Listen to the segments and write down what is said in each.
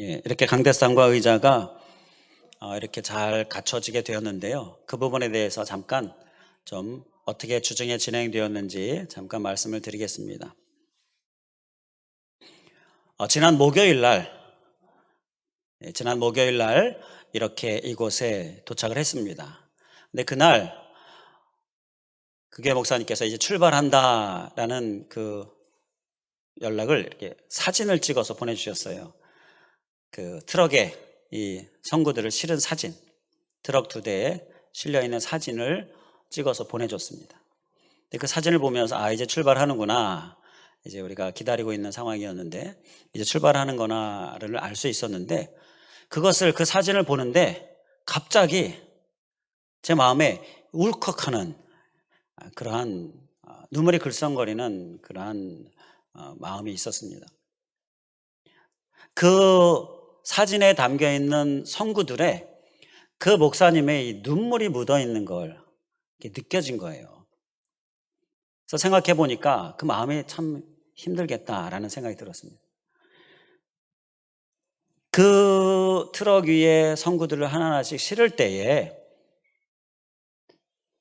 예, 이렇게 강대상과 의자가 이렇게 잘 갖춰지게 되었는데요. 그 부분에 대해서 잠깐 좀 어떻게 주중에 진행되었는지 잠깐 말씀을 드리겠습니다. 지난 목요일 날 이렇게 이곳에 도착을 했습니다. 근데 그날 그교회 목사님께서 이제 출발한다라는 그 연락을 이렇게 사진을 찍어서 보내주셨어요. 그 트럭에 이 성구들을 실은 사진, 트럭 2대에 실려있는 사진을 찍어서 보내줬습니다. 근데 그 사진을 보면서 이제 출발하는구나, 이제 우리가 기다리고 있는 상황이었는데 이제 출발하는구나를 알 수 있었는데, 그 사진을 보는데 갑자기 제 마음에 울컥하는 그러한 눈물이 글썽거리는 그러한 마음이 있었습니다. 그 사진에 담겨있는 성구들의 그 목사님의 이 눈물이 묻어있는 걸 느껴진 거예요. 그래서 생각해 보니까 그 마음이 참 힘들겠다라는 생각이 들었습니다. 그 트럭 위에 성구들을 하나하나씩 실을 때에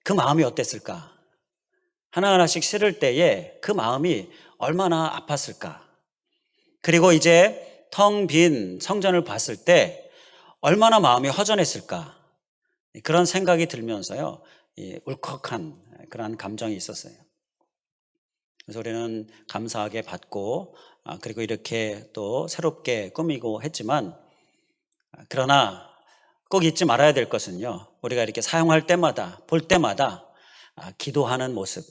그 마음이 어땠을까? 하나하나씩 실을 때에 그 마음이 얼마나 아팠을까? 그리고 이제 텅 빈 성전을 봤을 때 얼마나 마음이 허전했을까? 그런 생각이 들면서요, 울컥한 그런 감정이 있었어요. 그래서 우리는 감사하게 받고 그리고 이렇게 또 새롭게 꾸미고 했지만, 그러나 꼭 잊지 말아야 될 것은요, 우리가 이렇게 사용할 때마다 볼 때마다 기도하는 모습,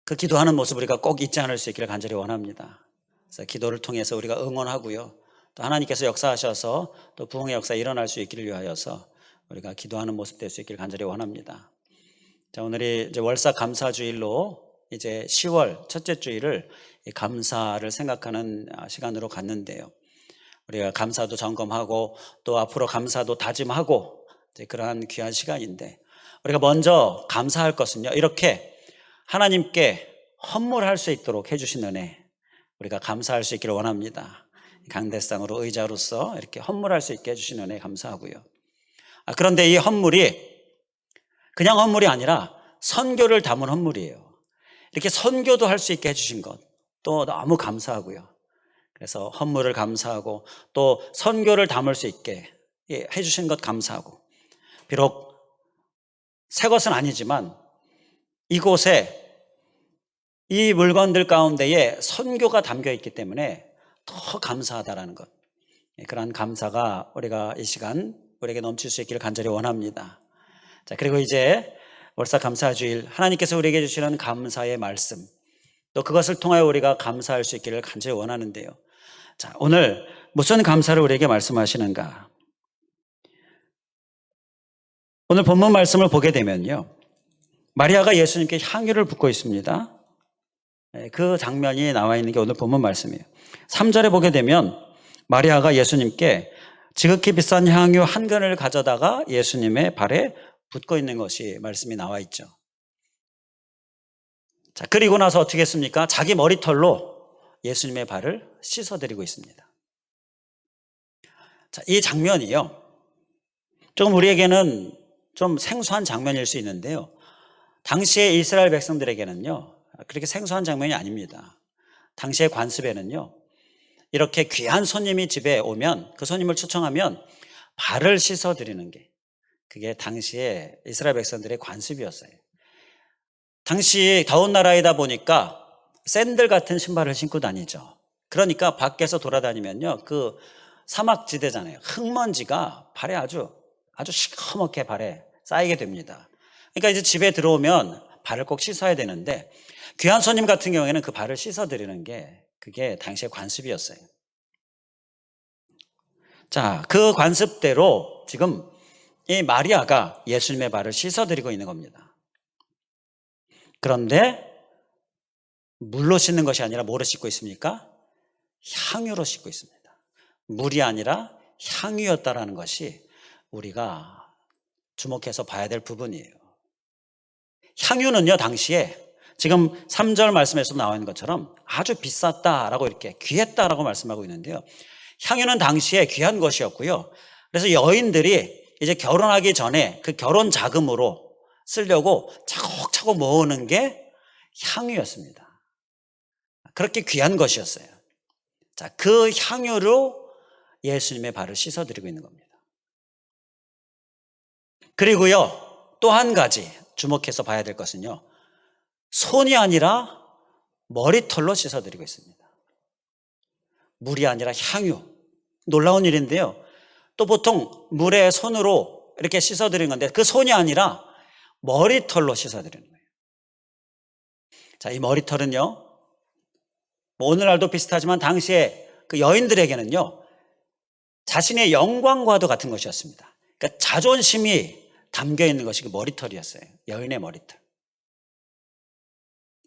그 기도하는 모습 우리가 꼭 잊지 않을 수 있기를 간절히 원합니다. 그래서 기도를 통해서 우리가 응원하고요, 또 하나님께서 역사하셔서 또 부흥의 역사 일어날 수 있기를 위하여서 우리가 기도하는 모습 될 수 있기를 간절히 원합니다. 자, 오늘이 이제 월사 감사주일로 이제 10월 첫째 주일을 감사를 생각하는 시간으로 갔는데요. 우리가 감사도 점검하고 또 앞으로 감사도 다짐하고 이제 그러한 귀한 시간인데, 우리가 먼저 감사할 것은요, 이렇게 하나님께 헌물할 수 있도록 해주신 은혜, 우리가 감사할 수 있기를 원합니다. 강대상으로 의자로서 이렇게 헌물할 수 있게 해주신 은혜 감사하고요. 그런데 이 헌물이 그냥 헌물이 아니라 선교를 담은 헌물이에요. 이렇게 선교도 할 수 있게 해주신 것 또 너무 감사하고요. 그래서 헌물을 감사하고 또 선교를 담을 수 있게 해주신 것 감사하고, 비록 새 것은 아니지만 이곳에 이 물건들 가운데에 선교가 담겨 있기 때문에 더 감사하다라는 것, 그러한 감사가 우리가 이 시간 우리에게 넘칠 수 있기를 간절히 원합니다. 자, 그리고 이제 월사 감사주일, 하나님께서 우리에게 주시는 감사의 말씀, 또 그것을 통하여 우리가 감사할 수 있기를 간절히 원하는데요. 자, 오늘 무슨 감사를 우리에게 말씀하시는가? 오늘 본문 말씀을 보게 되면요, 마리아가 예수님께 향유를 붓고 있습니다. 그 장면이 나와 있는 게 오늘 본문 말씀이에요. 3절에 보게 되면 마리아가 예수님께 지극히 비싼 향유 한 근을 가져다가 예수님의 발에 붓고 있는 것이 말씀이 나와 있죠. 자, 그리고 나서 어떻게 했습니까? 자기 머리털로 예수님의 발을 씻어드리고 있습니다. 자, 이 장면이요, 조금 우리에게는 좀 생소한 장면일 수 있는데요, 당시의 이스라엘 백성들에게는요 그렇게 생소한 장면이 아닙니다. 당시의 관습에는요, 이렇게 귀한 손님이 집에 오면 그 손님을 초청하면 발을 씻어드리는 게 그게 당시에 이스라엘 백성들의 관습이었어요. 당시 더운 나라이다 보니까 샌들 같은 신발을 신고 다니죠. 그러니까 밖에서 돌아다니면요, 그 사막지대잖아요. 흙먼지가 발에 아주 시커멓게 발에 쌓이게 됩니다. 그러니까 이제 집에 들어오면 발을 꼭 씻어야 되는데, 귀한 손님 같은 경우에는 그 발을 씻어드리는 게 그게 당시의 관습이었어요. 자, 그 관습대로 지금 이 마리아가 예수님의 발을 씻어드리고 있는 겁니다. 그런데 물로 씻는 것이 아니라 뭐로 씻고 있습니까? 향유로 씻고 있습니다. 물이 아니라 향유였다라는 것이 우리가 주목해서 봐야 될 부분이에요. 향유는요, 당시에 지금 3절 말씀에서 나와 있는 것처럼 아주 비쌌다라고 이렇게 귀했다라고 말씀하고 있는데요. 향유는 당시에 귀한 것이었고요. 그래서 여인들이 이제 결혼하기 전에 그 결혼 자금으로 쓰려고 차곡차곡 모으는 게 향유였습니다. 그렇게 귀한 것이었어요. 자, 그 향유로 예수님의 발을 씻어드리고 있는 겁니다. 그리고요, 또 한 가지 주목해서 봐야 될 것은요, 손이 아니라 머리털로 씻어드리고 있습니다. 물이 아니라 향유. 놀라운 일인데요. 또 보통 물에 손으로 이렇게 씻어드리는 건데 그 손이 아니라 머리털로 씻어드리는 거예요. 자, 이 머리털은요, 뭐 오늘날도 비슷하지만 당시에 그 여인들에게는요, 자신의 영광과도 같은 것이었습니다. 그러니까 자존심이 담겨 있는 것이 그 머리털이었어요. 여인의 머리털.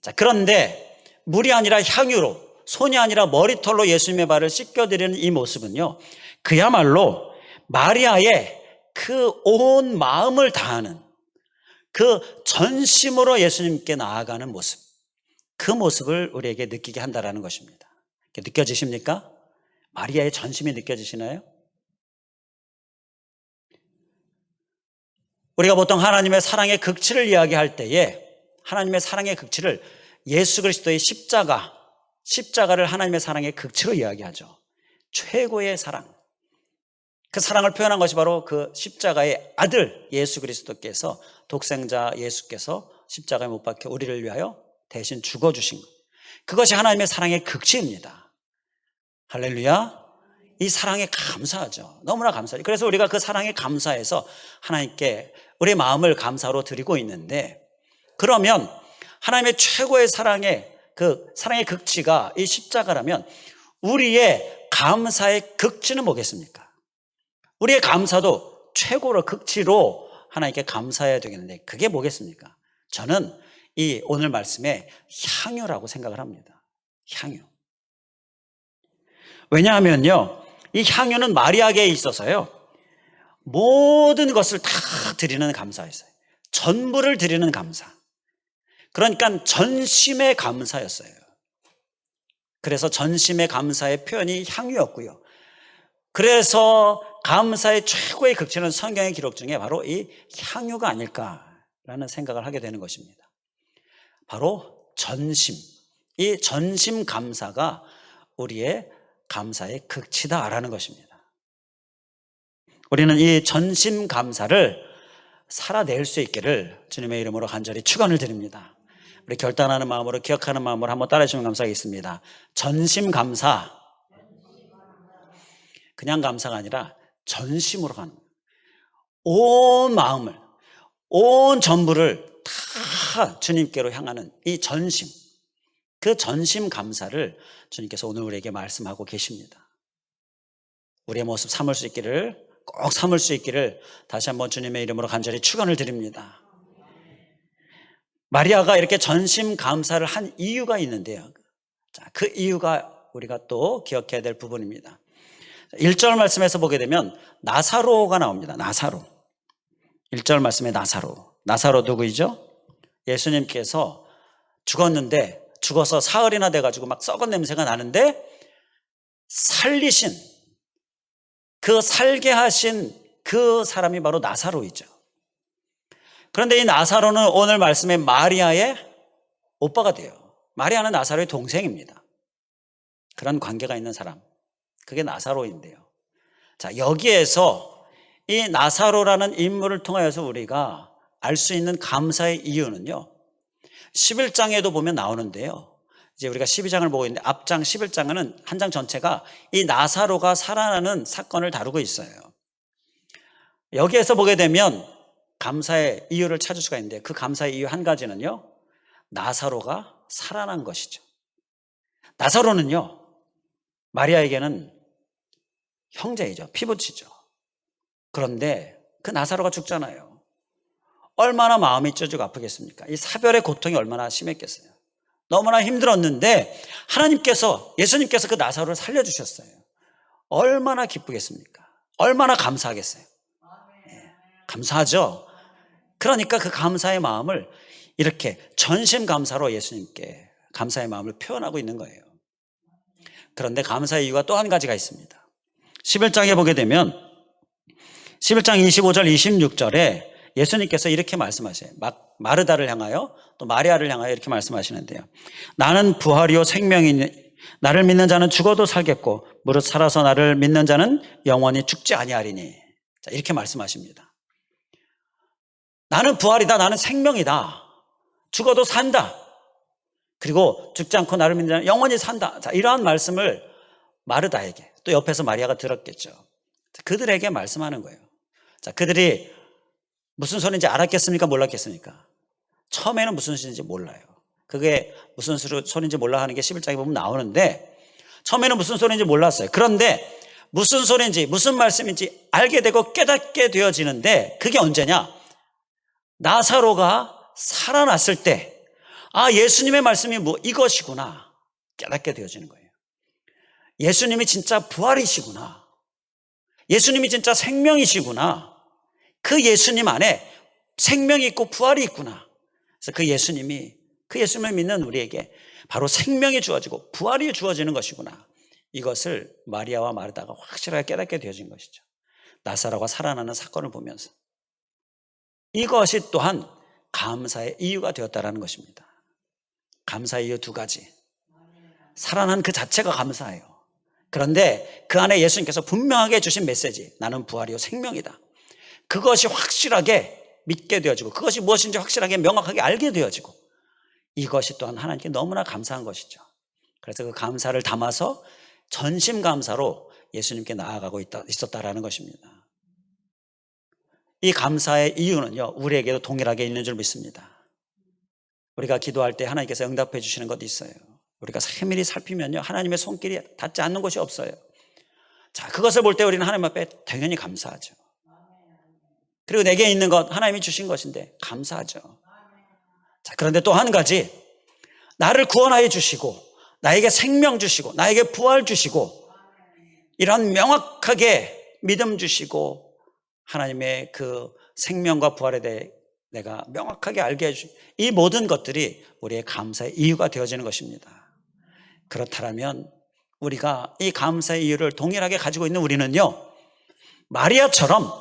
자, 그런데 물이 아니라 향유로, 손이 아니라 머리털로 예수님의 발을 씻겨드리는 이 모습은요, 그야말로 마리아의 그 온 마음을 다하는 그 전심으로 예수님께 나아가는 모습, 그 모습을 우리에게 느끼게 한다는 것입니다. 느껴지십니까? 마리아의 전심이 느껴지시나요? 우리가 보통 하나님의 사랑의 극치를 이야기할 때에 하나님의 사랑의 극치를 예수 그리스도의 십자가를 하나님의 사랑의 극치로 이야기하죠. 최고의 사랑. 그 사랑을 표현한 것이 바로 그 십자가의 아들 예수 그리스도께서, 독생자 예수께서 십자가에 못 박혀 우리를 위하여 대신 죽어주신 것. 그것이 하나님의 사랑의 극치입니다. 할렐루야. 이 사랑에 감사하죠. 너무나 감사하죠. 그래서 우리가 그 사랑에 감사해서 하나님께 우리의 마음을 감사로 드리고 있는데, 그러면 하나님의 최고의 그 사랑의 극치가 이 십자가라면 우리의 감사의 극치는 뭐겠습니까? 우리의 감사도 최고로 극치로 하나님께 감사해야 되겠는데 그게 뭐겠습니까? 저는 이 오늘 말씀에 향유라고 생각을 합니다. 향유. 왜냐하면요, 이 향유는 마리아에게 있어서요, 모든 것을 다 드리는 감사였어요. 전부를 드리는 감사. 그러니까 전심의 감사였어요. 그래서 전심의 감사의 표현이 향유였고요. 그래서 감사의 최고의 극치는 성경의 기록 중에 바로 이 향유가 아닐까라는 생각을 하게 되는 것입니다. 바로 전심, 이 전심 감사가 우리의 감사의 극치다라는 것입니다. 우리는 이 전심 감사를 살아낼 수 있기를 주님의 이름으로 간절히 축원을 드립니다. 우리 결단하는 마음으로, 기억하는 마음으로 한번 따라해 주시면 감사하겠습니다. 전심 감사. 그냥 감사가 아니라 전심으로 가는 거예요. 온 마음을, 온 전부를 다 주님께로 향하는 이 전심, 그 전심 감사를 주님께서 오늘 우리에게 말씀하고 계십니다. 우리의 모습 삼을 수 있기를, 꼭 삼을 수 있기를 다시 한번 주님의 이름으로 간절히 축원을 드립니다. 마리아가 이렇게 전심 감사를 한 이유가 있는데요. 자, 그 이유가 우리가 또 기억해야 될 부분입니다. 1절 말씀에서 보게 되면 나사로가 나옵니다. 나사로. 1절 말씀에 나사로. 나사로 누구이죠? 예수님께서 죽었는데, 죽어서 사흘이나 돼가지고 막 썩은 냄새가 나는데 살리신, 그 살게 하신 그 사람이 바로 나사로이죠. 그런데 이 나사로는 오늘 말씀에 마리아의 오빠가 돼요. 마리아는 나사로의 동생입니다. 그런 관계가 있는 사람, 그게 나사로인데요. 자, 여기에서 이 나사로라는 인물을 통하여서 우리가 알 수 있는 감사의 이유는요, 11장에도 보면 나오는데요. 이제 우리가 12장을 보고 있는데 앞장 11장은 한 장 전체가 이 나사로가 살아나는 사건을 다루고 있어요. 여기에서 보게 되면 감사의 이유를 찾을 수가 있는데, 그 감사의 이유 한 가지는요, 나사로가 살아난 것이죠. 나사로는요, 마리아에게는 형제이죠. 피부치죠. 그런데 그 나사로가 죽잖아요. 얼마나 마음이 쪄지고 아프겠습니까? 이 사별의 고통이 얼마나 심했겠어요. 너무나 힘들었는데 하나님께서, 예수님께서 그 나사로를 살려주셨어요. 얼마나 기쁘겠습니까? 얼마나 감사하겠어요? 네, 감사하죠. 그러니까 그 감사의 마음을 이렇게 전심감사로 예수님께 감사의 마음을 표현하고 있는 거예요. 그런데 감사의 이유가 또 한 가지가 있습니다. 11장에 보게 되면 11장 25절 26절에 예수님께서 이렇게 말씀하세요. 마르다를 향하여 또 마리아를 향하여 이렇게 말씀하시는데요. 나는 부활이요 생명이니 나를 믿는 자는 죽어도 살겠고 무릇 살아서 나를 믿는 자는 영원히 죽지 아니하리니. 자, 이렇게 말씀하십니다. 나는 부활이다. 나는 생명이다. 죽어도 산다. 그리고 죽지 않고 나를 믿는 자는 영원히 산다. 자, 이러한 말씀을 마르다에게, 또 옆에서 마리아가 들었겠죠. 그들에게 말씀하는 거예요. 자, 그들이 무슨 소리인지 알았겠습니까? 몰랐겠습니까? 처음에는 무슨 소리인지 몰라요. 그게 무슨 소리인지 몰라 하는 게 11장에 보면 나오는데 처음에는 무슨 소리인지 몰랐어요. 그런데 무슨 소리인지 무슨 말씀인지 알게 되고 깨닫게 되어지는데 그게 언제냐? 나사로가 살아났을 때 아, 예수님의 말씀이 이것이구나 깨닫게 되어지는 거예요. 예수님이 진짜 부활이시구나. 예수님이 진짜 생명이시구나. 그 예수님 안에 생명이 있고 부활이 있구나. 그래서 그 예수님을 믿는 우리에게 바로 생명이 주어지고 부활이 주어지는 것이구나. 이것을 마리아와 마르다가 확실하게 깨닫게 되어진 것이죠. 나사로가 살아나는 사건을 보면서. 이것이 또한 감사의 이유가 되었다는 것입니다. 감사의 이유 두 가지. 살아난 그 자체가 감사해요. 그런데 그 안에 예수님께서 분명하게 주신 메시지, 나는 부활이요 생명이다. 그것이 확실하게 믿게 되어지고 그것이 무엇인지 확실하게 명확하게 알게 되어지고 이것이 또한 하나님께 너무나 감사한 것이죠. 그래서 그 감사를 담아서 전심감사로 예수님께 나아가고 있었다라는 것입니다. 이 감사의 이유는요, 우리에게도 동일하게 있는 줄 믿습니다. 우리가 기도할 때 하나님께서 응답해 주시는 것도 있어요. 우리가 세밀히 살피면요, 하나님의 손길이 닿지 않는 곳이 없어요. 자, 그것을 볼 때 우리는 하나님 앞에 당연히 감사하죠. 그리고 내게 있는 것 하나님이 주신 것인데 감사하죠. 자, 그런데 또 한 가지, 나를 구원하여 주시고 나에게 생명 주시고 나에게 부활 주시고 이런 명확하게 믿음 주시고 하나님의 그 생명과 부활에 대해 내가 명확하게 알게 해주신 이 모든 것들이 우리의 감사의 이유가 되어지는 것입니다. 그렇다면 우리가 이 감사의 이유를 동일하게 가지고 있는 우리는요, 마리아처럼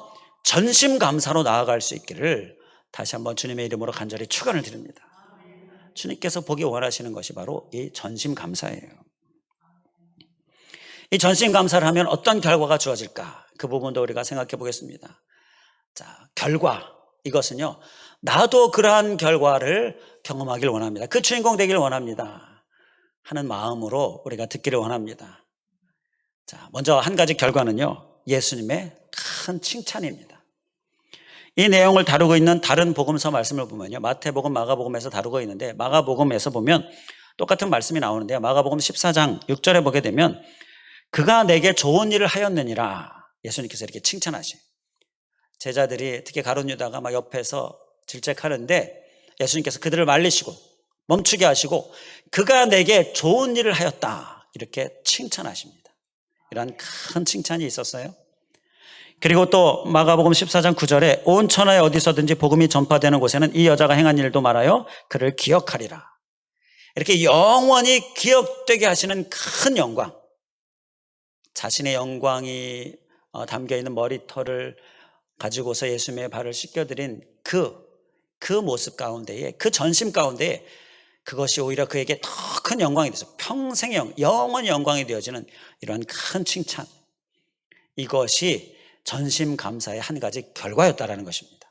전심감사로 나아갈 수 있기를 다시 한번 주님의 이름으로 간절히 축원을 드립니다. 주님께서 보기 원하시는 것이 바로 이 전심감사예요. 이 전심감사를 하면 어떤 결과가 주어질까? 그 부분도 우리가 생각해 보겠습니다. 자, 결과. 이것은요, 나도 그러한 결과를 경험하길 원합니다. 그 주인공 되길 원합니다 하는 마음으로 우리가 듣기를 원합니다. 자, 먼저 한 가지 결과는요, 예수님의 큰 칭찬입니다. 이 내용을 다루고 있는 다른 복음서 말씀을 보면요, 마태복음, 마가복음에서 다루고 있는데 마가복음에서 보면 똑같은 말씀이 나오는데요, 마가복음 14장 6절에 보게 되면 그가 내게 좋은 일을 하였느니라 예수님께서 이렇게 칭찬하셔요. 제자들이 특히 가룟 유다가 막 옆에서 질책하는데 예수님께서 그들을 말리시고 멈추게 하시고 그가 내게 좋은 일을 하였다 이렇게 칭찬하십니다. 이런 큰 칭찬이 있었어요. 그리고 또 마가복음 14장 9절에 온 천하에 어디서든지 복음이 전파되는 곳에는 이 여자가 행한 일도 말하여 그를 기억하리라. 이렇게 영원히 기억되게 하시는 큰 영광, 자신의 영광이 담겨있는 머리털을 가지고서 예수님의 발을 씻겨드린 그 모습 가운데에, 그 전심 가운데에 그것이 오히려 그에게 더 큰 영광이 돼서 평생의 영원히 영광이 되어지는 이러한 큰 칭찬, 이것이 전심 감사의 한 가지 결과였다라는 것입니다.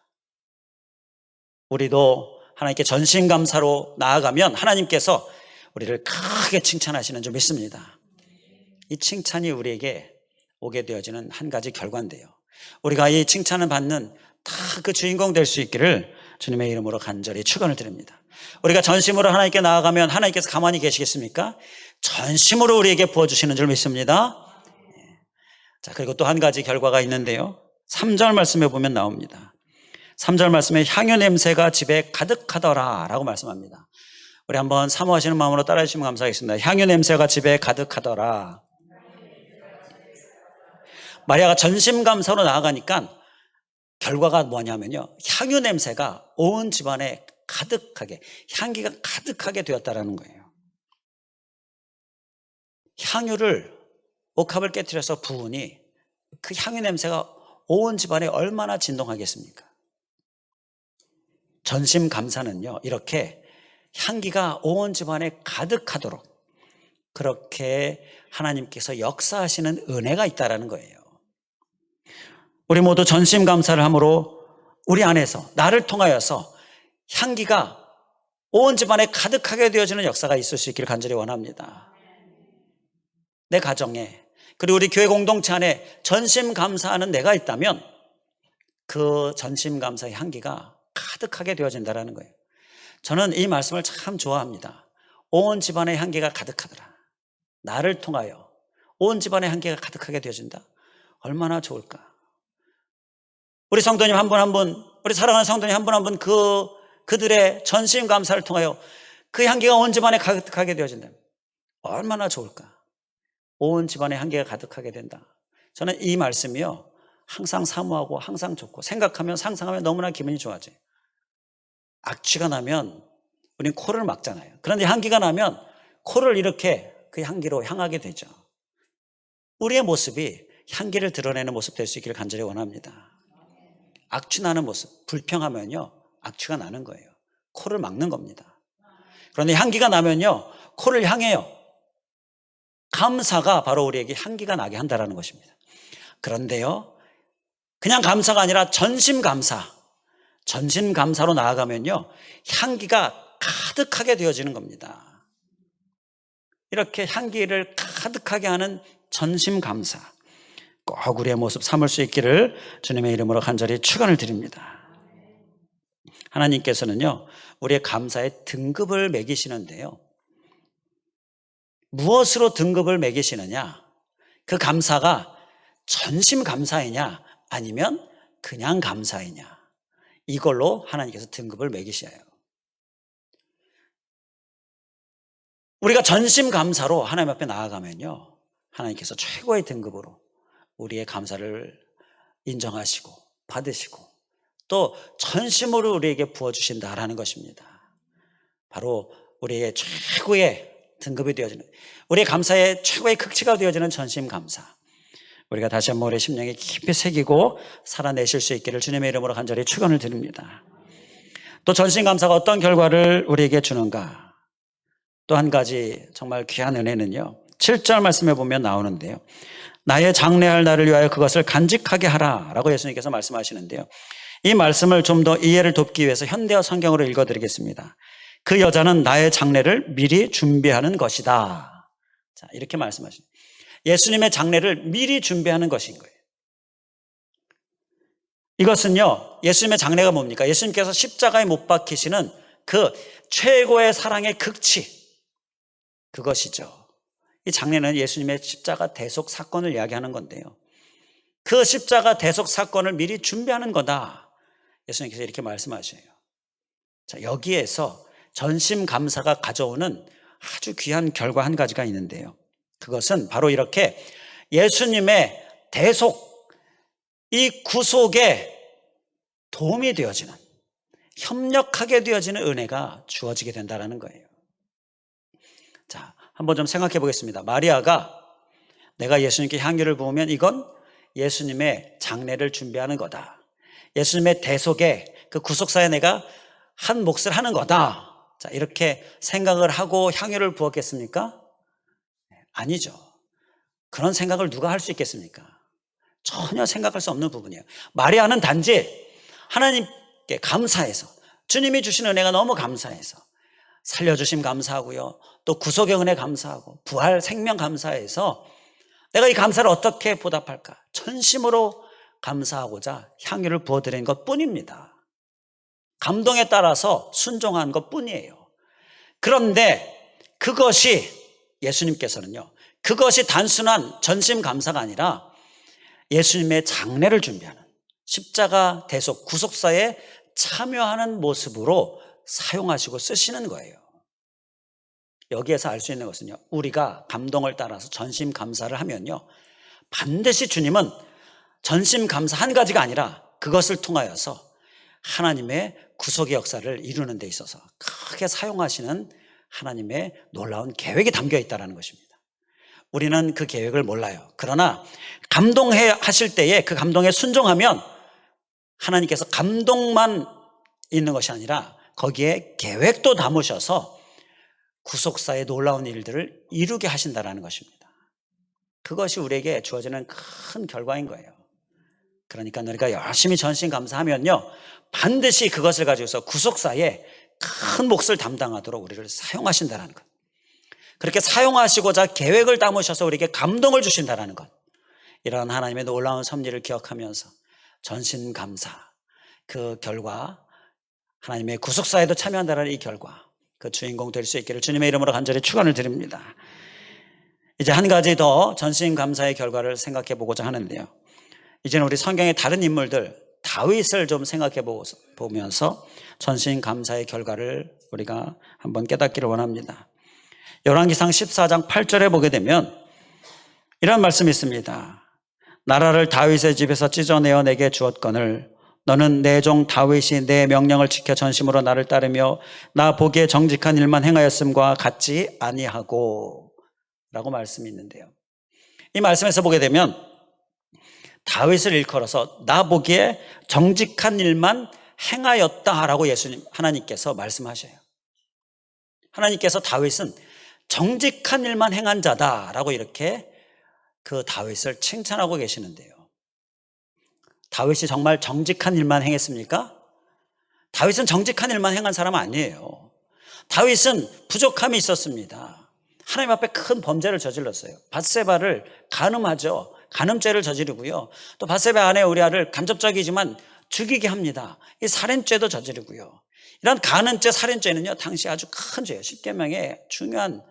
우리도 하나님께 전심 감사로 나아가면 하나님께서 우리를 크게 칭찬하시는 줄 믿습니다. 이 칭찬이 우리에게 오게 되어지는 한 가지 결과인데요, 우리가 이 칭찬을 받는 다 그 주인공 될 수 있기를 주님의 이름으로 간절히 축원을 드립니다. 우리가 전심으로 하나님께 나아가면 하나님께서 가만히 계시겠습니까? 전심으로 우리에게 부어주시는 줄 믿습니다. 자, 그리고 또 한 가지 결과가 있는데요, 3절 말씀에 보면 나옵니다. 3절 말씀에 향유 냄새가 집에 가득하더라 라고 말씀합니다. 우리 한번 사모하시는 마음으로 따라해 주시면 감사하겠습니다. 향유 냄새가 집에 가득하더라. 마리아가 전심감사로 나아가니까 결과가 뭐냐면요, 향유 냄새가 온 집안에 가득하게, 향기가 가득하게 되었다라는 거예요. 향유를 옥합을 깨뜨려서 부으니 그 향유 냄새가 온 집안에 얼마나 진동하겠습니까? 전심감사는요, 이렇게 향기가 온 집안에 가득하도록 그렇게 하나님께서 역사하시는 은혜가 있다라는 거예요. 우리 모두 전심감사를 함으로 우리 안에서 나를 통하여서 향기가 온 집안에 가득하게 되어지는 역사가 있을 수 있기를 간절히 원합니다. 내 가정에, 그리고 우리 교회 공동체 안에 전심감사하는 내가 있다면 그 전심감사의 향기가 가득하게 되어진다는 거예요. 저는 이 말씀을 참 좋아합니다. 온 집안의 향기가 가득하더라. 나를 통하여 온 집안의 향기가 가득하게 되어진다. 얼마나 좋을까. 우리 성도님 한 분 한 분, 우리 사랑하는 성도님 한 분 한 분 그들의 전심감사를 통하여 그 향기가 온 집안에 가득하게 되어진다. 얼마나 좋을까. 온 집안에 향기가 가득하게 된다. 저는 이 말씀이요, 항상 사모하고 항상 좋고, 생각하면 상상하면 너무나 기분이 좋아져요. 악취가 나면 우리는 코를 막잖아요. 그런데 향기가 나면 코를 이렇게 그 향기로 향하게 되죠. 우리의 모습이 향기를 드러내는 모습 될 수 있기를 간절히 원합니다. 악취 나는 모습, 불평하면요, 악취가 나는 거예요. 코를 막는 겁니다. 그런데 향기가 나면요, 코를 향해요. 감사가 바로 우리에게 향기가 나게 한다는 것입니다. 그런데요, 그냥 감사가 아니라 전심감사, 전심감사로 나아가면요, 향기가 가득하게 되어지는 겁니다. 이렇게 향기를 가득하게 하는 전심감사, 꼭 우리의 모습 삼을 수 있기를 주님의 이름으로 간절히 축원을 드립니다. 하나님께서는요, 우리의 감사의 등급을 매기시는데요, 무엇으로 등급을 매기시느냐? 그 감사가 전심 감사이냐 아니면 그냥 감사이냐, 이걸로 하나님께서 등급을 매기셔요. 우리가 전심 감사로 하나님 앞에 나아가면요, 하나님께서 최고의 등급으로 우리의 감사를 인정하시고 받으시고 또 전심으로 우리에게 부어주신다라는 것입니다. 바로 우리의 최고의 등급이 되어지는, 우리의 감사의 최고의 극치가 되어지는 전심 감사, 우리가 다시 한번 우리의 심령에 깊이 새기고 살아내실 수 있기를 주님의 이름으로 간절히 축원을 드립니다. 또 전심 감사가 어떤 결과를 우리에게 주는가? 또 한 가지 정말 귀한 은혜는요, 7절 말씀에 보면 나오는데요, 나의 장래할 날을 위하여 그것을 간직하게 하라 라고 예수님께서 말씀하시는데요, 이 말씀을 좀 더 이해를 돕기 위해서 현대어 성경으로 읽어드리겠습니다. 그 여자는 나의 장래를 미리 준비하는 것이다. 자, 이렇게 말씀하십니다. 예수님의 장래를 미리 준비하는 것인 거예요. 이것은요, 예수님의 장래가 뭡니까? 예수님께서 십자가에 못 박히시는 그 최고의 사랑의 극치, 그것이죠. 이 장래는 예수님의 십자가 대속 사건을 이야기하는 건데요, 그 십자가 대속 사건을 미리 준비하는 거다. 예수님께서 이렇게 말씀하셔요. 자, 여기에서 전심 감사가 가져오는 아주 귀한 결과 한 가지가 있는데요, 그것은 바로 이렇게 예수님의 대속, 이 구속에 도움이 되어지는, 협력하게 되어지는 은혜가 주어지게 된다는 거예요. 자, 한번 좀 생각해 보겠습니다. 마리아가 내가 예수님께 향유를 부으면 이건 예수님의 장례를 준비하는 거다, 예수님의 대속에 그 구속사에 내가 한 몫을 하는 거다, 자, 이렇게 생각을 하고 향유를 부었겠습니까? 아니죠. 그런 생각을 누가 할 수 있겠습니까? 전혀 생각할 수 없는 부분이에요. 마리아는 단지 하나님께 감사해서, 주님이 주신 은혜가 너무 감사해서, 살려주심 감사하고요, 또 구속의 은혜 감사하고 부활 생명 감사해서 내가 이 감사를 어떻게 보답할까, 전심으로 감사하고자 향유를 부어드린 것 뿐입니다. 감동에 따라서 순종한 것 뿐이에요. 그런데 그것이, 예수님께서는요, 그것이 단순한 전심 감사가 아니라 예수님의 장례를 준비하는, 십자가 대속 구속사에 참여하는 모습으로 사용하시고 쓰시는 거예요. 여기에서 알 수 있는 것은요, 우리가 감동을 따라서 전심 감사를 하면요, 반드시 주님은 전심 감사 한 가지가 아니라 그것을 통하여서 하나님의 구속의 역사를 이루는 데 있어서 크게 사용하시는 하나님의 놀라운 계획이 담겨 있다는 것입니다. 우리는 그 계획을 몰라요. 그러나 감동해 하실 때에 그 감동에 순종하면 하나님께서 감동만 있는 것이 아니라 거기에 계획도 담으셔서 구속사의 놀라운 일들을 이루게 하신다는 것입니다. 그것이 우리에게 주어지는 큰 결과인 거예요. 그러니까 우리가 열심히 전심감사하면요, 반드시 그것을 가지고서 구속사에 큰 몫을 담당하도록 우리를 사용하신다는 것. 그렇게 사용하시고자 계획을 담으셔서 우리에게 감동을 주신다는 것. 이러한 하나님의 놀라운 섭리를 기억하면서 전심감사, 그 결과, 하나님의 구속사에도 참여한다는 이 결과, 그 주인공 될 수 있기를 주님의 이름으로 간절히 축원을 드립니다. 이제 한 가지 더 전심감사의 결과를 생각해 보고자 하는데요. 이제는 우리 성경의 다른 인물들, 다윗을 좀 생각해 보면서 전심감사의 결과를 우리가 한번 깨닫기를 원합니다. 열왕기상 14장 8절에 보게 되면 이런 말씀이 있습니다. 나라를 다윗의 집에서 찢어내어 내게 주었거늘 너는 내 종 다윗이 내 명령을 지켜 전심으로 나를 따르며 나 보기에 정직한 일만 행하였음과 같지 아니하고 라고 말씀이 있는데요. 이 말씀에서 보게 되면 다윗을 일컬어서 나 보기에 정직한 일만 행하였다라고 하나님께서 말씀하셔요. 하나님께서 다윗은 정직한 일만 행한 자다라고 이렇게 그 다윗을 칭찬하고 계시는데요. 다윗이 정말 정직한 일만 행했습니까? 다윗은 정직한 일만 행한 사람 아니에요. 다윗은 부족함이 있었습니다. 하나님 앞에 큰 범죄를 저질렀어요. 밧세바를 간음하죠. 간음죄를 저지르고요. 또 밧세바 아내 우리아를 간접적이지만 죽이게 합니다. 이 살인죄도 저지르고요. 이런 간음죄, 살인죄는요, 당시 아주 큰 죄예요. 십계명의 중요한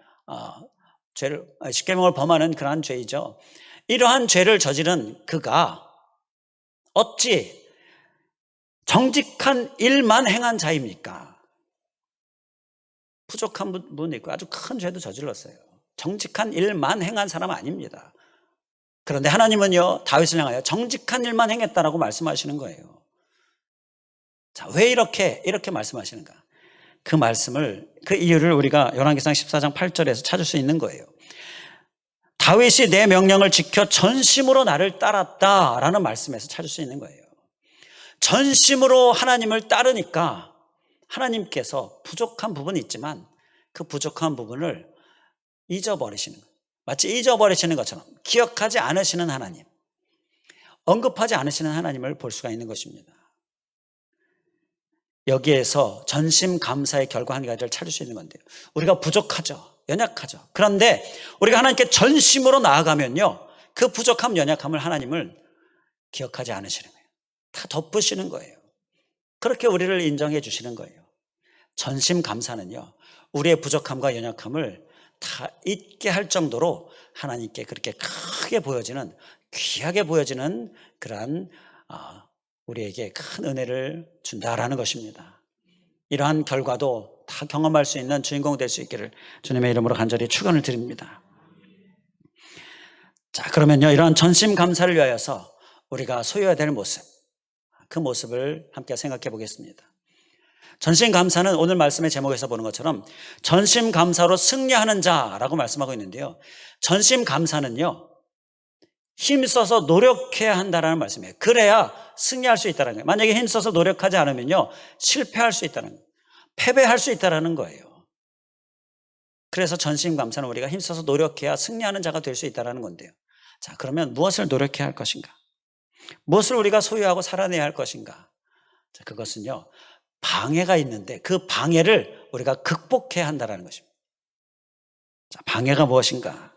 죄를, 십계명을 범하는 그러한 죄이죠. 이러한 죄를 저지른 그가 어찌 정직한 일만 행한 자입니까? 부족한 부분이 있고 아주 큰 죄도 저질렀어요. 정직한 일만 행한 사람 아닙니다. 그런데 하나님은요, 다윗을 향하여 정직한 일만 행했다라고 말씀하시는 거예요. 자, 왜 이렇게 말씀하시는가? 그 말씀을, 그 이유를 우리가 열왕기상 14장 8절에서 찾을 수 있는 거예요. 다윗이 내 명령을 지켜 전심으로 나를 따랐다라는 말씀에서 찾을 수 있는 거예요. 전심으로 하나님을 따르니까 하나님께서 부족한 부분이 있지만 그 부족한 부분을 잊어버리시는 거예요. 마치 잊어버리시는 것처럼 기억하지 않으시는 하나님, 언급하지 않으시는 하나님을 볼 수가 있는 것입니다. 여기에서 전심 감사의 결과 한 가지를 찾을 수 있는 건데요. 우리가 부족하죠. 연약하죠. 그런데 우리가 하나님께 전심으로 나아가면요, 그 부족함, 연약함을 하나님을 기억하지 않으시는 거예요. 다 덮으시는 거예요. 그렇게 우리를 인정해 주시는 거예요. 전심 감사는요, 우리의 부족함과 연약함을 다 잊게 할 정도로 하나님께 그렇게 크게 보여지는, 귀하게 보여지는 그러한 우리에게 큰 은혜를 준다라는 것입니다. 이러한 결과도 다 경험할 수 있는 주인공 될 수 있기를 주님의 이름으로 간절히 축원을 드립니다. 자, 그러면요, 이러한 전심 감사를 위하여서 우리가 소유해야 될 모습, 그 모습을 함께 생각해 보겠습니다. 전심 감사는 오늘 말씀의 제목에서 보는 것처럼 전심 감사로 승리하는 자라고 말씀하고 있는데요. 전심 감사는요, 힘써서 노력해야 한다는 말씀이에요. 그래야 승리할 수 있다는 거예요. 만약에 힘써서 노력하지 않으면요, 실패할 수 있다는 거예요. 패배할 수 있다는 거예요. 그래서 전심감사는 우리가 힘써서 노력해야 승리하는 자가 될 수 있다는 건데요. 자, 그러면 무엇을 노력해야 할 것인가? 무엇을 우리가 소유하고 살아내야 할 것인가? 자, 그것은요, 방해가 있는데 그 방해를 우리가 극복해야 한다는 것입니다. 자, 방해가 무엇인가?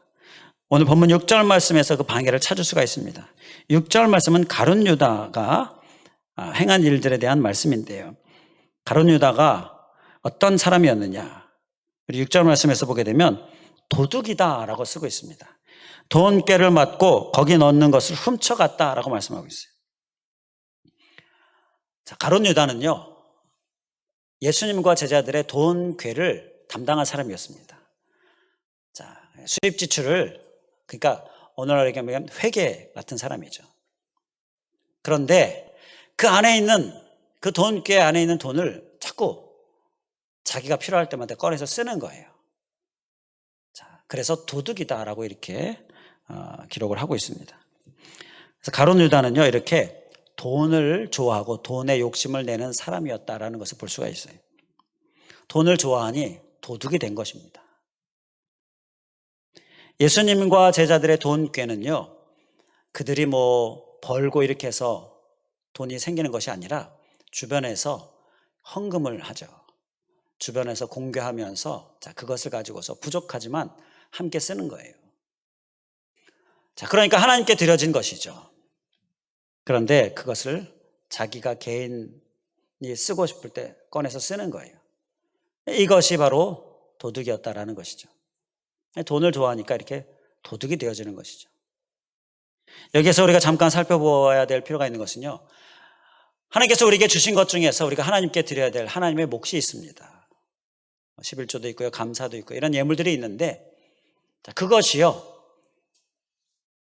오늘 본문 6절 말씀에서 그 방해를 찾을 수가 있습니다. 6절 말씀은 가룟 유다가 행한 일들에 대한 말씀인데요. 가룟 유다가 어떤 사람이었느냐? 우리 6절 말씀에서 보게 되면 도둑이다라고 쓰고 있습니다. 돈꾀를 맞고 거기 넣는 것을 훔쳐갔다라고 말씀하고 있어요. 자, 가룟 유다는요, 예수님과 제자들의 돈괴를 담당한 사람이었습니다. 자, 수입 지출을, 그러니까 오늘날로 얘기하면 회계 같은 사람이죠. 그런데 그 안에 있는 그 돈꾀 안에 있는 돈을 자꾸 자기가 필요할 때마다 꺼내서 쓰는 거예요. 자, 그래서 도둑이다라고 이렇게 기록을 하고 있습니다. 그래서 가룟 유다는요, 이렇게 돈을 좋아하고 돈에 욕심을 내는 사람이었다라는 것을 볼 수가 있어요. 돈을 좋아하니 도둑이 된 것입니다. 예수님과 제자들의 돈꾀는요, 그들이 벌고 이렇게 해서 돈이 생기는 것이 아니라 주변에서 헌금을 하죠. 주변에서 공개하면서 그것을 가지고서 부족하지만 함께 쓰는 거예요. 자, 그러니까 하나님께 드려진 것이죠. 그런데 그것을 자기가 개인이 쓰고 싶을 때 꺼내서 쓰는 거예요. 이것이 바로 도둑이었다라는 것이죠. 돈을 좋아하니까 이렇게 도둑이 되어지는 것이죠. 여기에서 우리가 잠깐 살펴보아야 될 필요가 있는 것은요, 하나님께서 우리에게 주신 것 중에서 우리가 하나님께 드려야 될 하나님의 몫이 있습니다. 11조도 있고요, 감사도 있고 이런 예물들이 있는데, 그것이요,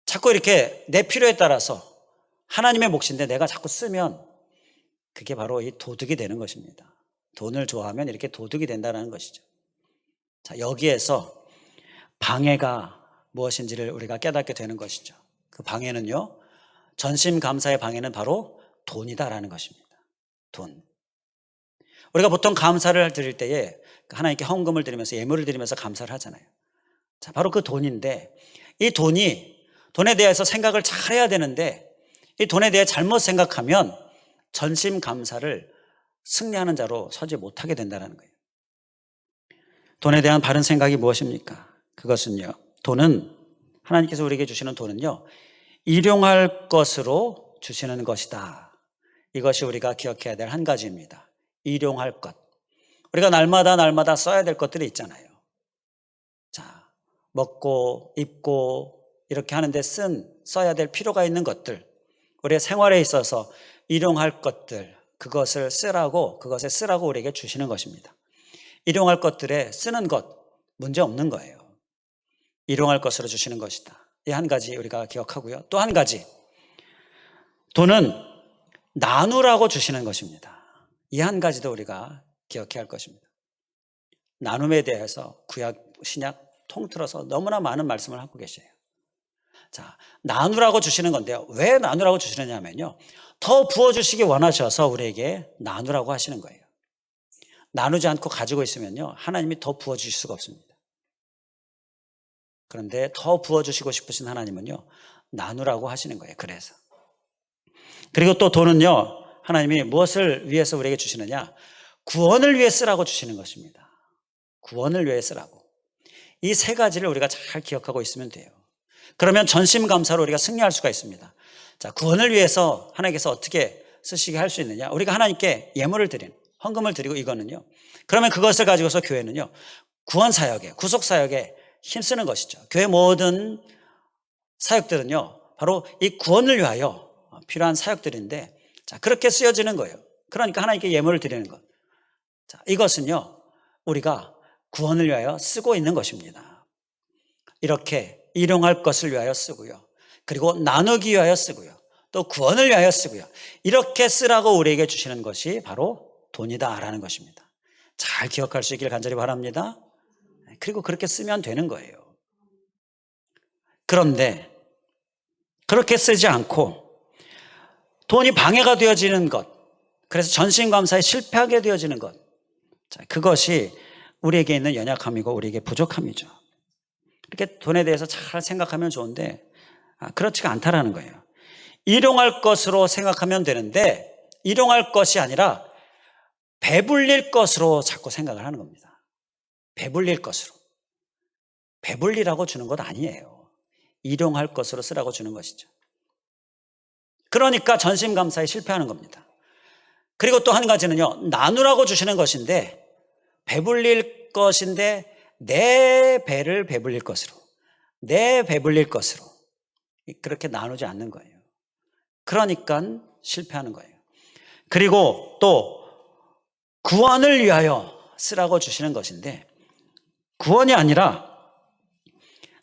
자꾸 이렇게 내 필요에 따라서 하나님의 몫인데 내가 자꾸 쓰면 그게 바로 이 도둑이 되는 것입니다. 돈을 좋아하면 이렇게 도둑이 된다는 것이죠. 자, 여기에서 방해가 무엇인지를 우리가 깨닫게 되는 것이죠. 그 방해는요, 전심감사의 방해는 바로 돈이다라는 것입니다. 돈. 우리가 보통 감사를 드릴 때에 하나님께 헌금을 드리면서 예물을 드리면서 감사를 하잖아요. 자, 바로 그 돈인데, 이 돈에 대해서 생각을 잘 해야 되는데, 이 돈에 대해 잘못 생각하면 전심 감사를 승리하는 자로 서지 못하게 된다는 거예요. 돈에 대한 바른 생각이 무엇입니까? 그것은요, 돈은, 하나님께서 우리에게 주시는 돈은요, 일용할 것으로 주시는 것이다. 이것이 우리가 기억해야 될 한 가지입니다. 일용할 것. 우리가 날마다 써야 될 것들이 있잖아요. 자, 먹고 입고 이렇게 하는데 써야 될 필요가 있는 것들, 우리의 생활에 있어서 일용할 것들, 그것에 쓰라고 우리에게 주시는 것입니다. 일용할 것들에 쓰는 것, 문제 없는 거예요. 일용할 것으로 주시는 것이다. 이 한 가지 우리가 기억하고요. 또 한 가지, 돈은 나누라고 주시는 것입니다. 이 한 가지도 우리가 기억해야 할 것입니다. 나눔에 대해서 구약, 신약 통틀어서 너무나 많은 말씀을 하고 계세요. 자, 나누라고 주시는 건데요. 왜 나누라고 주시느냐면요, 더 부어주시기 원하셔서 우리에게 나누라고 하시는 거예요. 나누지 않고 가지고 있으면요, 하나님이 더 부어주실 수가 없습니다. 그런데 더 부어주시고 싶으신 하나님은요, 나누라고 하시는 거예요. 그리고 또 돈은요, 하나님이 무엇을 위해서 우리에게 주시느냐? 구원을 위해 쓰라고 주시는 것입니다. 구원을 위해 쓰라고. 이 세 가지를 우리가 잘 기억하고 있으면 돼요. 그러면 전심감사로 우리가 승리할 수가 있습니다. 자, 구원을 위해서 하나님께서 어떻게 쓰시게 할 수 있느냐? 우리가 하나님께 예물을 드리는, 헌금을 드리고 이거는요, 그러면 그것을 가지고서 교회는요, 구원사역에, 구속사역에 힘쓰는 것이죠. 교회 모든 사역들은요, 바로 이 구원을 위하여 필요한 사역들인데, 자, 그렇게 쓰여지는 거예요. 그러니까 하나님께 예물을 드리는 것. 자, 이것은요, 우리가 구원을 위하여 쓰고 있는 것입니다. 이렇게 일용할 것을 위하여 쓰고요, 그리고 나누기 위하여 쓰고요, 또 구원을 위하여 쓰고요, 이렇게 쓰라고 우리에게 주시는 것이 바로 돈이다라는 것입니다. 잘 기억할 수 있기를 간절히 바랍니다. 그리고 그렇게 쓰면 되는 거예요. 그런데 그렇게 쓰지 않고 돈이 방해가 되어지는 것, 그래서 전심감사에 실패하게 되어지는 것, 자, 그것이 우리에게 있는 연약함이고 우리에게 부족함이죠. 이렇게 돈에 대해서 잘 생각하면 좋은데 그렇지가 않다라는 거예요. 일용할 것으로 생각하면 되는데 일용할 것이 아니라 배불릴 것으로 자꾸 생각을 하는 겁니다. 배불릴 것으로. 배불리라고 주는 것 아니에요. 일용할 것으로 쓰라고 주는 것이죠. 그러니까 전심감사에 실패하는 겁니다. 그리고 또 한 가지는요, 나누라고 주시는 것인데 배불릴 것인데 내 배를 배불릴 것으로, 내 배불릴 것으로 그렇게 나누지 않는 거예요. 그러니까 실패하는 거예요. 그리고 또 구원을 위하여 쓰라고 주시는 것인데 구원이 아니라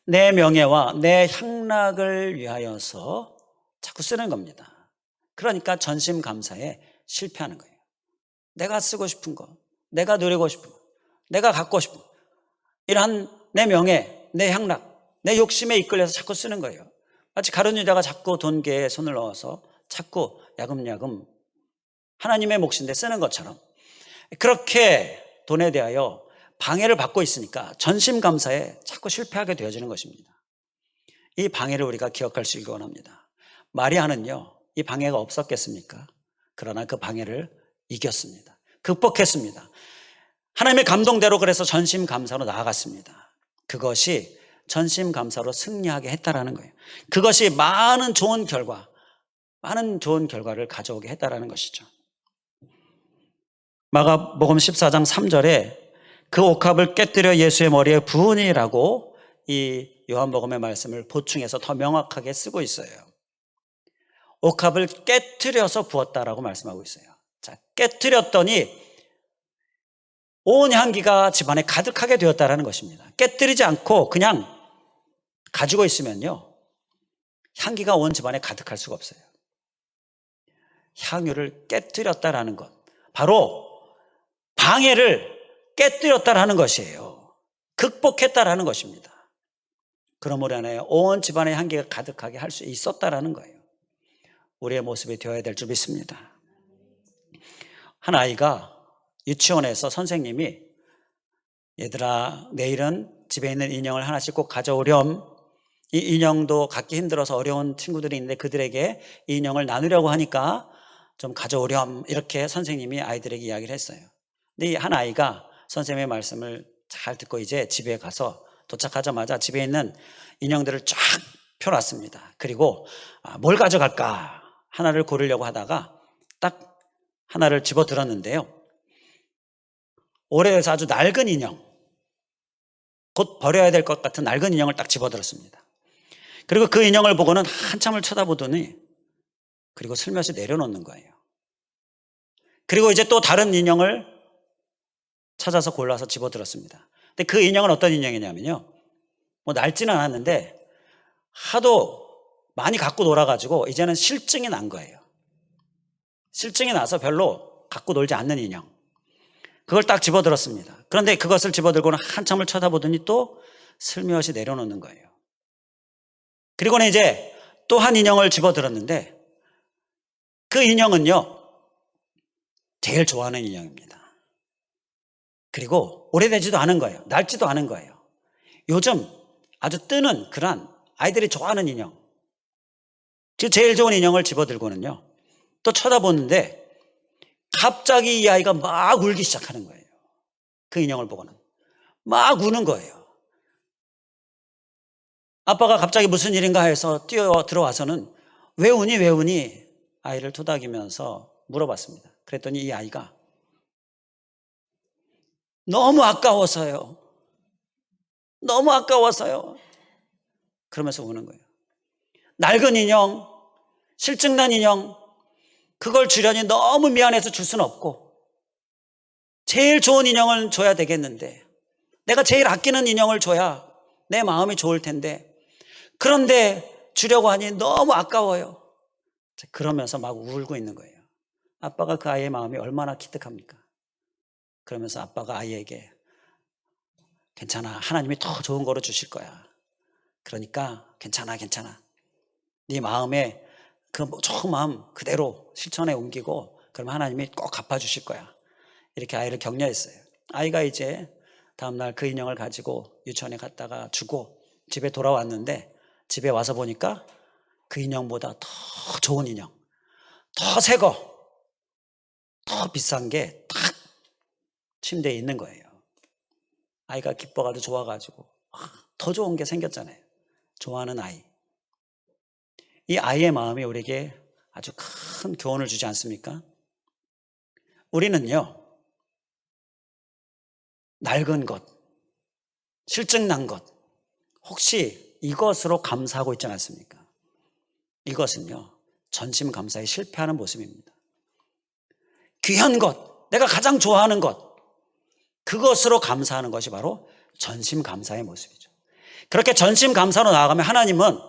내 명예와 내 향락을 위하여서 자꾸 쓰는 겁니다. 그러니까 전심감사에 실패하는 거예요. 내가 쓰고 싶은 거, 내가 누리고 싶은 거, 내가 갖고 싶은 거, 이러한 내 명예, 내 향락, 내 욕심에 이끌려서 자꾸 쓰는 거예요. 마치 가룟 유다가 자꾸 돈계에 손을 넣어서 자꾸 야금야금 하나님의 몫인데 쓰는 것처럼, 그렇게 돈에 대하여 방해를 받고 있으니까 전심감사에 자꾸 실패하게 되어지는 것입니다. 이 방해를 우리가 기억할 수 있기 원합니다. 마리아는요, 이 방해가 없었겠습니까? 그러나 그 방해를 이겼습니다. 극복했습니다. 하나님의 감동대로 그래서 전심감사로 나아갔습니다. 그것이 전심감사로 승리하게 했다라는 거예요. 그것이 많은 좋은 결과를 가져오게 했다라는 것이죠. 마가복음 14장 3절에 그 옥합을 깨뜨려 예수의 머리에 부으니라고 이 요한복음의 말씀을 보충해서 더 명확하게 쓰고 있어요. 옥합을 깨뜨려서 부었다라고 말씀하고 있어요. 자, 깨뜨렸더니 온 향기가 집안에 가득하게 되었다라는 것입니다. 깨뜨리지 않고 그냥 가지고 있으면요, 향기가 온 집안에 가득할 수가 없어요. 향유를 깨뜨렸다라는 것, 바로 방해를 깨뜨렸다라는 것이에요. 극복했다라는 것입니다. 그러므로 인하여 온 집안의 향기가 가득하게 할 수 있었다라는 거예요. 우리의 모습이 되어야 될 줄 믿습니다. 한 아이가 유치원에서 선생님이, 얘들아, 내일은 집에 있는 인형을 하나씩 꼭 가져오렴. 이 인형도 갖기 힘들어서 어려운 친구들이 있는데 그들에게 이 인형을 나누려고 하니까 좀 가져오렴. 이렇게 선생님이 아이들에게 이야기를 했어요. 근데 이 한 아이가 선생님의 말씀을 잘 듣고 이제 집에 가서 도착하자마자 집에 있는 인형들을 쫙 펴놨습니다. 그리고 뭘 가져갈까 하나를 고르려고 하다가 딱 하나를 집어들었는데요, 오래돼서 아주 낡은 인형, 곧 버려야 될 것 같은 낡은 인형을 딱 집어들었습니다. 그리고 그 인형을 보고는 한참을 쳐다보더니 그리고 슬며시 내려놓는 거예요. 그리고 이제 또 다른 인형을 찾아서 골라서 집어들었습니다. 근데 그 인형은 어떤 인형이냐면요, 뭐 낡지는 않았는데 하도 많이 갖고 놀아가지고 이제는 실증이 난 거예요. 실증이 나서 별로 갖고 놀지 않는 인형, 그걸 딱 집어들었습니다. 그런데 그것을 집어들고는 한참을 쳐다보더니 또 슬며시 내려놓는 거예요. 그리고는 이제 또 한 인형을 집어들었는데 그 인형은요, 제일 좋아하는 인형입니다. 그리고 오래되지도 않은 거예요. 낡지도 않은 거예요. 요즘 아주 뜨는 그런 아이들이 좋아하는 인형, 그 제일 좋은 인형을 집어들고는요, 또 쳐다보는데 갑자기 이 아이가 막 울기 시작하는 거예요. 그 인형을 보고는 막 우는 거예요. 아빠가 갑자기 무슨 일인가 해서 뛰어 들어와서는 왜 우니 왜 우니 아이를 토닥이면서 물어봤습니다. 그랬더니 이 아이가 너무 아까워서요, 너무 아까워서요, 그러면서 우는 거예요. 낡은 인형, 실증난 인형, 그걸 주려니 너무 미안해서 줄 수는 없고 제일 좋은 인형을 줘야 되겠는데, 내가 제일 아끼는 인형을 줘야 내 마음이 좋을 텐데, 그런데 주려고 하니 너무 아까워요. 그러면서 막 울고 있는 거예요. 아빠가 그 아이의 마음이 얼마나 기특합니까? 그러면서 아빠가 아이에게 괜찮아, 하나님이 더 좋은 거로 주실 거야. 그러니까 괜찮아, 네 마음에 그 좋은 마음 그대로 실천에 옮기고 그러면 하나님이 꼭 갚아주실 거야. 이렇게 아이를 격려했어요. 아이가 이제 다음날 그 인형을 가지고 유치원에 갔다가 주고 집에 돌아왔는데, 집에 와서 보니까 그 인형보다 더 좋은 인형, 더 새 거, 더 비싼 게 딱 침대에 있는 거예요. 아이가 기뻐가지고 좋아가지고 더 좋은 게 생겼잖아요. 좋아하는 아이. 이 아이의 마음이 우리에게 아주 큰 교훈을 주지 않습니까? 우리는요, 낡은 것, 실증난 것, 혹시 이것으로 감사하고 있지 않습니까? 이것은요, 전심감사에 실패하는 모습입니다. 귀한 것, 내가 가장 좋아하는 것, 그것으로 감사하는 것이 바로 전심감사의 모습이죠. 그렇게 전심감사로 나아가면 하나님은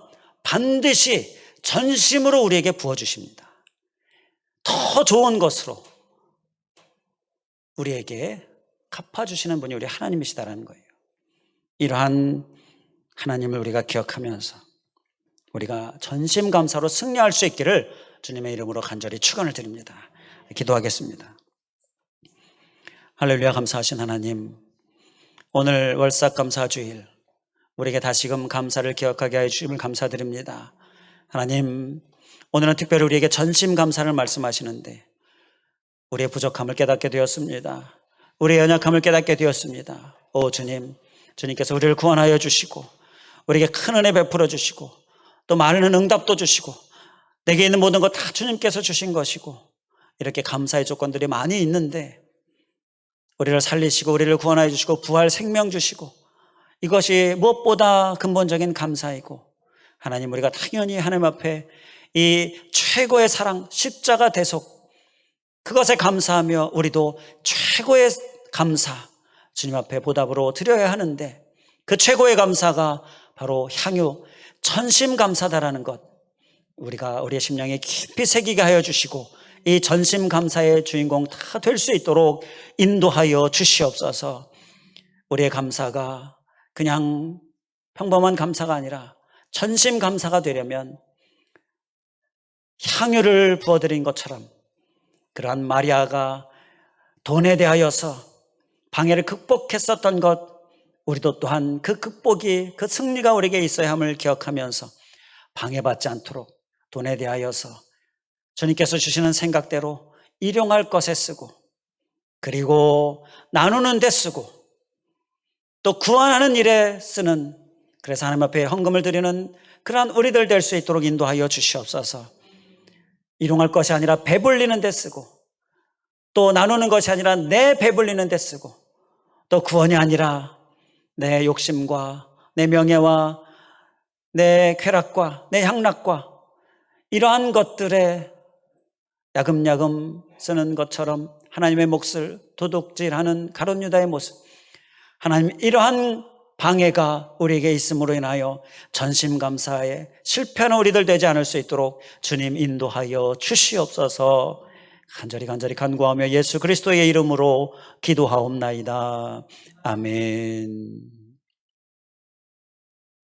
반드시 전심으로 우리에게 부어주십니다. 더 좋은 것으로, 우리에게 갚아주시는 분이 우리 하나님이시다라는 거예요. 이러한 하나님을 우리가 기억하면서 우리가 전심감사로 승리할 수 있기를 주님의 이름으로 간절히 축원을 드립니다. 기도하겠습니다. 할렐루야. 감사하신 하나님, 오늘 월삭감사주일 우리에게 다시금 감사를 기억하게 하여 주심을 감사드립니다. 하나님, 오늘은 특별히 우리에게 전심감사를 말씀하시는데 우리의 부족함을 깨닫게 되었습니다. 우리의 연약함을 깨닫게 되었습니다. 오 주님, 주님께서 우리를 구원하여 주시고 우리에게 큰 은혜 베풀어 주시고 또 많은 응답도 주시고 내게 있는 모든 것 다 주님께서 주신 것이고 이렇게 감사의 조건들이 많이 있는데 우리를 살리시고 우리를 구원하여 주시고 부활 생명 주시고 이것이 무엇보다 근본적인 감사이고 하나님, 우리가 당연히 하나님 앞에 이 최고의 사랑 십자가 대속 그것에 감사하며 우리도 최고의 감사 주님 앞에 보답으로 드려야 하는데 그 최고의 감사가 바로 향유 전심감사다라는 것 우리가 우리의 심령에 깊이 새기게 하여 주시고 이 전심감사의 주인공 다 될 수 있도록 인도하여 주시옵소서. 우리의 감사가 그냥 평범한 감사가 아니라 전심감사가 되려면 향유를 부어드린 것처럼 그러한 마리아가 돈에 대하여서 방해를 극복했었던 것 우리도 또한 그 극복이 그 승리가 우리에게 있어야 함을 기억하면서 방해받지 않도록 돈에 대하여서 주님께서 주시는 생각대로 일용할 것에 쓰고 그리고 나누는 데 쓰고 또 구원하는 일에 쓰는 그래서 하나님 앞에 헌금을 드리는 그러한 우리들 될 수 있도록 인도하여 주시옵소서. 일용할 것이 아니라 배불리는 데 쓰고 또 나누는 것이 아니라 내 배불리는 데 쓰고 또 구원이 아니라 내 욕심과 내 명예와 내 쾌락과 내 향락과 이러한 것들에 야금야금 쓰는 것처럼 하나님의 몫을 도둑질하는 가룟 유다의 모습 하나님 이러한 방해가 우리에게 있음으로 인하여 전심감사에 실패하는 우리들 되지 않을 수 있도록 주님 인도하여 주시옵소서. 간절히 간구하며 예수 그리스도의 이름으로 기도하옵나이다. 아멘.